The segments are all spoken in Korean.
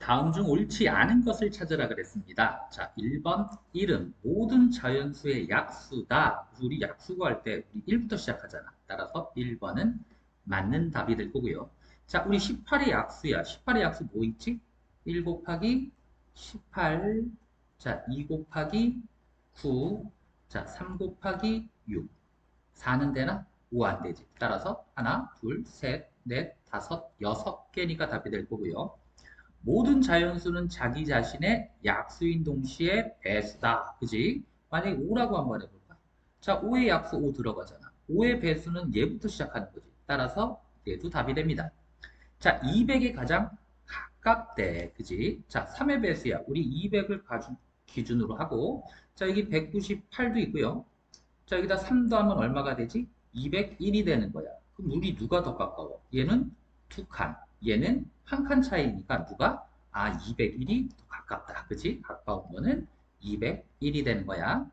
다음 중 옳지 않은 것을 찾으라 그랬습니다. 자, 1번 1은 모든 자연수의 약수다. 그래서 우리 약수 구할 때 우리 1부터 시작하잖아. 따라서 1번은 맞는 답이 될 거고요. 자, 우리 18의 약수야. 18의 약수 뭐 있지? 1 곱하기 18, 자, 2 곱하기 9, 자, 3 곱하기 6. 4는 되나? 5 안 되지. 따라서 하나, 둘, 셋, 넷, 다섯, 여섯 개니까 답이 될 거고요. 모든 자연수는 자기 자신의 약수인 동시에 배수다. 그지? 만약에 5라고 한번 해볼까? 자, 5의 약수 5 들어가잖아. 5의 배수는 얘부터 시작하는 거지. 따라서 얘도 답이 됩니다. 자, 200이 가장 가깝대. 그지? 자, 3의 배수야. 우리 200을 기준으로 하고, 자, 여기 198도 있고요. 자, 여기다 3 더하면 얼마가 되지? 201이 되는 거야. 그럼 우리 누가 더 가까워? 얘는 두 칸, 얘는 한 칸 차이니까 누가? 아, 201이 더 가깝다. 그치? 가까운 거는 201이 되는 거야.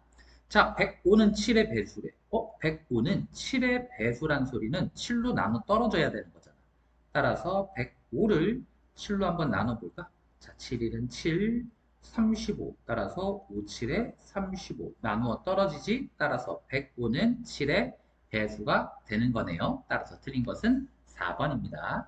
자, 105는 7의 배수래. 105는 7의 배수란 소리는 7로 나눠 떨어져야 되는 거잖아. 따라서 105를 7로 한번 나눠볼까? 자, 7일은 7, 35. 따라서 5, 7에 35. 나누어 떨어지지? 따라서 105는 7의 배수가 되는 거네요. 따라서 틀린 것은 4번입니다.